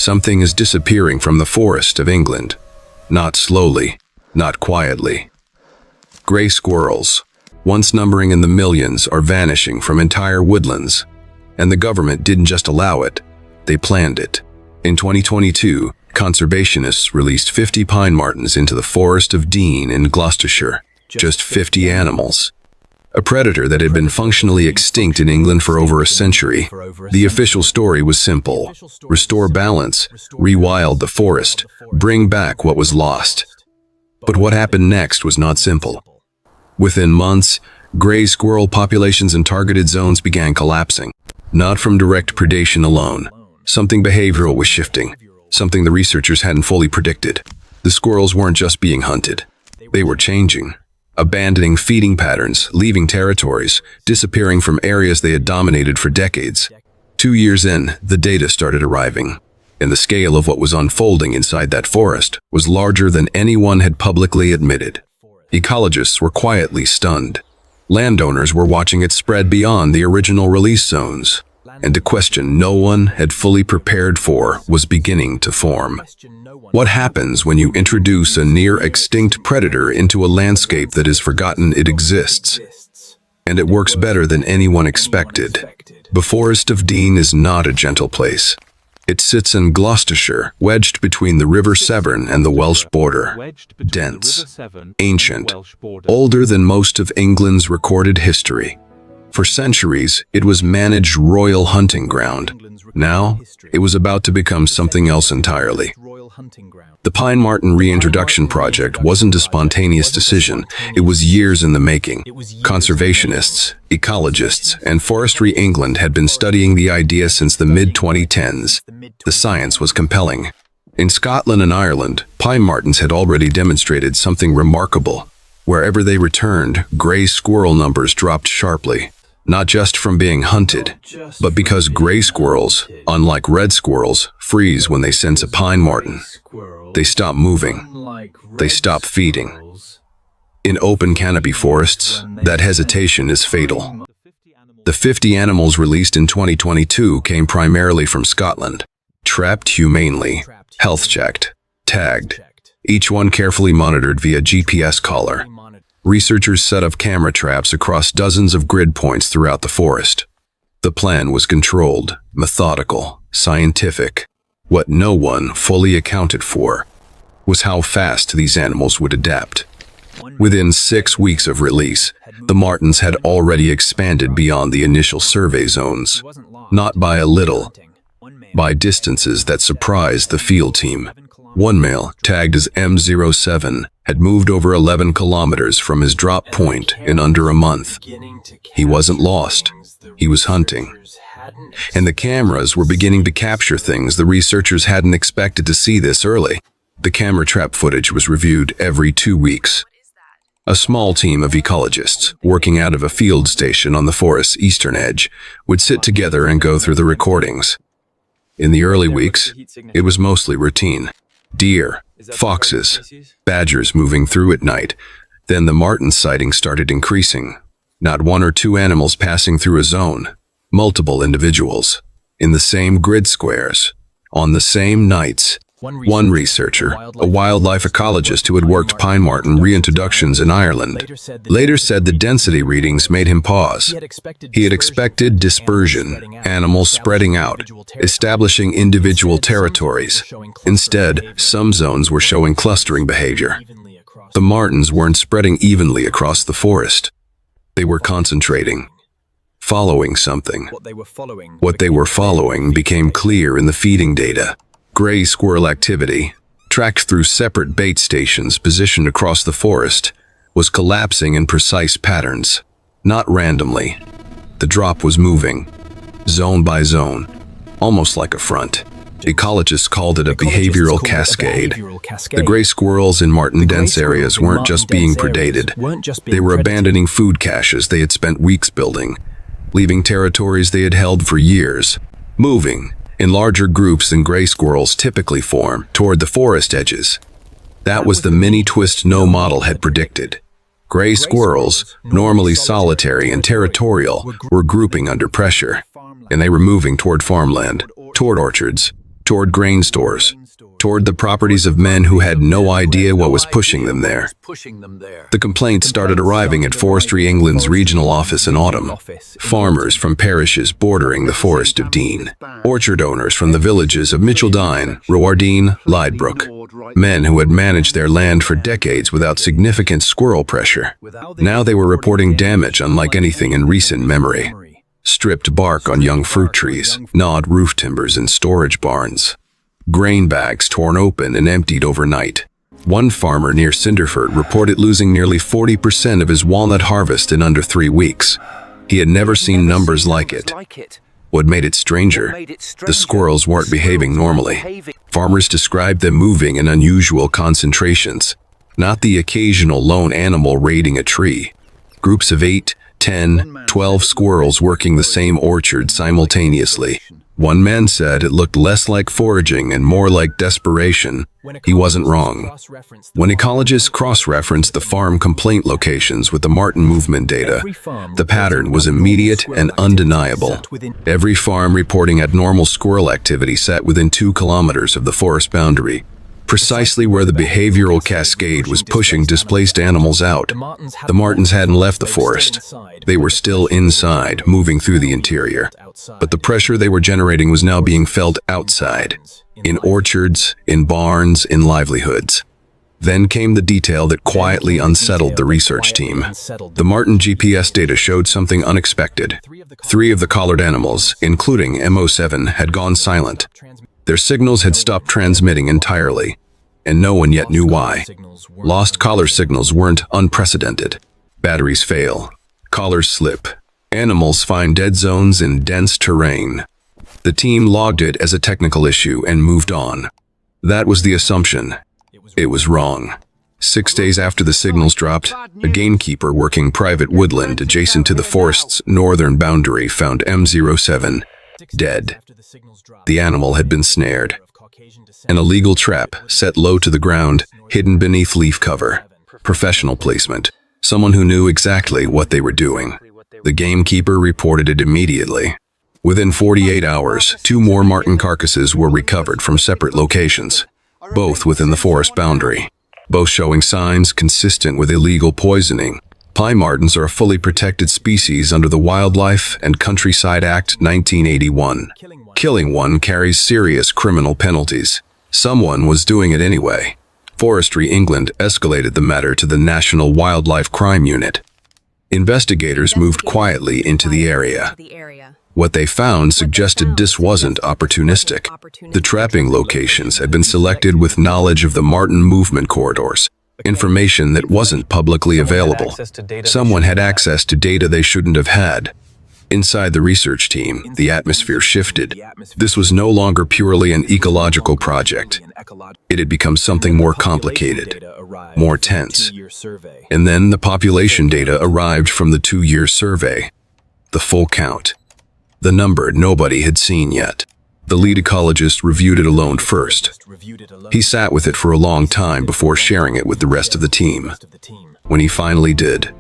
Something is disappearing from the forest of England. Not slowly, not quietly. Grey squirrels, once numbering in the millions, are vanishing from entire woodlands. And the government didn't just allow it, they planned it. In 2022, conservationists released 50 pine martens into the forest of Dean in Gloucestershire. Just 50 animals. A predator that had been functionally extinct in England for over a century. The official story was simple: restore balance, rewild the forest, bring back what was lost. But what happened next was not simple. Within months, grey squirrel populations in targeted zones began collapsing. Not from direct predation alone. Something behavioral was shifting, something the researchers hadn't fully predicted. The squirrels weren't just being hunted. They were changing. Abandoning feeding patterns, leaving territories, disappearing from areas they had dominated for decades. 2 years in, the data started arriving, and the scale of what was unfolding inside that forest was larger than anyone had publicly admitted. Ecologists were quietly stunned. Landowners were watching it spread beyond the original release zones, and a question no one had fully prepared for was beginning to form. What happens when you introduce a near-extinct predator into a landscape that has forgotten it exists? And it works better than anyone expected. The Forest of Dean is not a gentle place. It sits in Gloucestershire, wedged between the River Severn and the Welsh border. Dense, ancient, older than most of England's recorded history. For centuries, it was managed royal hunting ground. Now, it was about to become something else entirely. The Pine Marten reintroduction project wasn't a spontaneous decision. It was years in the making. Conservationists, ecologists, and Forestry England had been studying the idea since the mid-2010s. The science was compelling. In Scotland and Ireland, pine martens had already demonstrated something remarkable. Wherever they returned, grey squirrel numbers dropped sharply. Not just from being hunted, but because grey squirrels, unlike red squirrels, freeze when they sense a pine marten. They stop moving. They stop feeding. In open canopy forests, that hesitation is fatal. The 50 animals released in 2022 came primarily from Scotland. Trapped humanely, health-checked, tagged, each one carefully monitored via GPS collar. Researchers set up camera traps across dozens of grid points throughout the forest. The plan was controlled, methodical, scientific. What no one fully accounted for was how fast these animals would adapt. Within 6 weeks of release, the martens had already expanded beyond the initial survey zones, not by a little, by distances that surprised the field team. One male, tagged as M07, had moved over 11 kilometers from his drop point in under a month. He wasn't lost. He was hunting. And the cameras were beginning to capture things the researchers hadn't expected to see this early. The camera trap footage was reviewed every 2 weeks. A small team of ecologists, working out of a field station on the forest's eastern edge, would sit together and go through the recordings. In the early weeks, it was mostly routine. Deer, foxes, badgers moving through at night. Then the marten sightings started increasing. Not 1 or 2 animals passing through a zone. Multiple individuals. In the same grid squares. On the same nights. One researcher, a wildlife ecologist who had worked pine marten reintroductions in Ireland, later said the density readings made him pause. He had expected dispersion, animals spreading out, establishing individual territories. Instead, some zones were showing clustering behavior. The martens weren't spreading evenly across the forest. They were concentrating, following something. What they were following became clear in the feeding data. Grey squirrel activity, tracked through separate bait stations positioned across the forest, was collapsing in precise patterns, not randomly. The drop was moving, zone by zone, almost like a front. Ecologists called it a behavioral cascade. The grey squirrels in marten-dense areas weren't just being predated. They were abandoning food caches they had spent weeks building, leaving territories they had held for years, moving in larger groups than grey squirrels typically form toward the forest edges. That was the mini-twist no model had predicted. Grey squirrels, normally solitary and territorial, were grouping under pressure, and they were moving toward farmland, toward orchards, toward grain stores, toward the properties of men who had no idea what was pushing them there. The complaints started arriving at Forestry England's regional office in autumn. Farmers from parishes bordering the Forest of Dean, orchard owners from the villages of Micheldean, Rowardine, Lydbrook, men who had managed their land for decades without significant squirrel pressure. Now they were reporting damage unlike anything in recent memory. Stripped bark on young fruit trees, gnawed roof timbers in storage barns, grain bags torn open and emptied overnight. One farmer near Cinderford reported losing nearly 40% of his walnut harvest in under 3 weeks. He had never seen numbers like it. What made it stranger? The squirrels weren't behaving normally. Farmers described them moving in unusual concentrations, not the occasional lone animal raiding a tree. Groups of 8, 10, 12 squirrels working the same orchard simultaneously. One man said it looked less like foraging and more like desperation. He wasn't wrong. When ecologists cross-referenced the farm complaint locations with the Marten movement data, the pattern was immediate and undeniable. Every farm reporting abnormal squirrel activity sat within 2 kilometers of the forest boundary, precisely where the behavioral cascade was pushing displaced animals out. The Martens hadn't left the forest. They were still inside, moving through the interior. But the pressure they were generating was now being felt outside, in orchards, in barns, in livelihoods. Then came the detail that quietly unsettled the research team. The Marten GPS data showed something unexpected. 3 of the collared animals, including MO7, had gone silent. Their signals had stopped transmitting entirely, and no one yet knew why. Lost collar signals weren't unprecedented. Batteries fail. Collars slip. Animals find dead zones in dense terrain. The team logged it as a technical issue and moved on. That was the assumption. It was wrong. 6 days after the signals dropped, a gamekeeper working private woodland adjacent to the forest's northern boundary found M07 dead. The animal had been snared. An illegal trap, set low to the ground, hidden beneath leaf cover. Professional placement. Someone who knew exactly what they were doing. The gamekeeper reported it immediately. Within 48 hours, 2 more Marten carcasses were recovered from separate locations, both within the forest boundary, both showing signs consistent with illegal poisoning. Pine martens are a fully protected species under the Wildlife and Countryside Act 1981. Killing one carries serious criminal penalties. Someone was doing it anyway. Forestry England escalated the matter to the National Wildlife Crime Unit. Investigators moved quietly into the area. What they found suggested this wasn't opportunistic. The trapping locations had been selected with knowledge of the Marten movement corridors, information that wasn't publicly available. Someone had access to data they shouldn't have had. Inside the research team, the atmosphere shifted. This was no longer purely an ecological project. It had become something more complicated, more tense. And then the population data arrived from the 2-year survey. The full count. The number nobody had seen yet. The lead ecologist reviewed it alone first. He sat with it for a long time before sharing it with the rest of the team. When he finally did,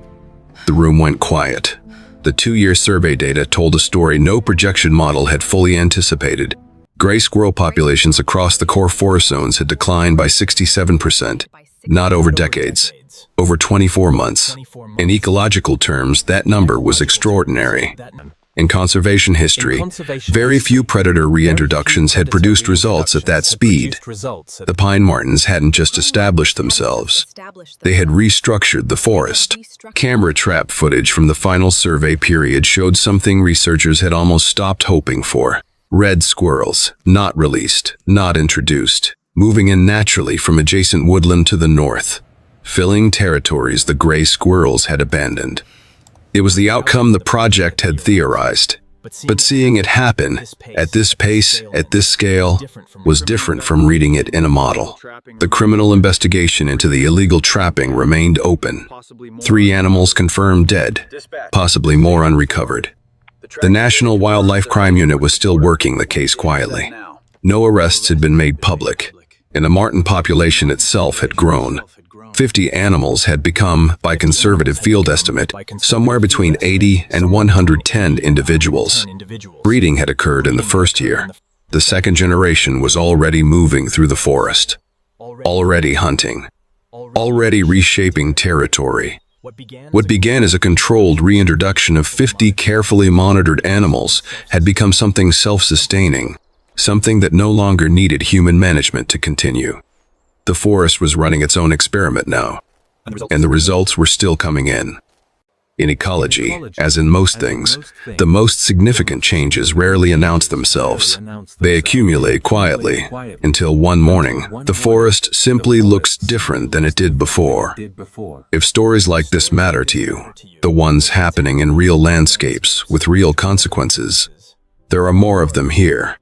the room went quiet. The 2-year survey data told a story no projection model had fully anticipated. Gray squirrel populations across the core forest zones had declined by 67%, not over decades, over 24 months. In ecological terms, that number was extraordinary. In conservation history, very few predator reintroductions had produced results at that speed. The pine martens hadn't just established themselves. They had restructured the forest. Camera trap footage from the final survey period showed something researchers had almost stopped hoping for. Red squirrels, not released, not introduced, moving in naturally from adjacent woodland to the north, filling territories the gray squirrels had abandoned. It was the outcome the project had theorized. But seeing it happen, at this pace, at this scale, was different from reading it in a model. The criminal investigation into the illegal trapping remained open. 3 animals confirmed dead, possibly more unrecovered. The National Wildlife Crime Unit was still working the case quietly. No arrests had been made public, and the Marten population itself had grown. 50 animals had become, by conservative field estimate, somewhere between 80 and 110 individuals. Breeding had occurred in the first year. The second generation was already moving through the forest, already hunting, already reshaping territory. What began as a controlled reintroduction of 50 carefully monitored animals had become something self-sustaining, something that no longer needed human management to continue. The forest was running its own experiment now, and the results were still coming in. In ecology, as in most things, the most significant changes rarely announce themselves. They accumulate quietly, until one morning, the forest simply looks different than it did before. If stories like this matter to you, the ones happening in real landscapes with real consequences, there are more of them here.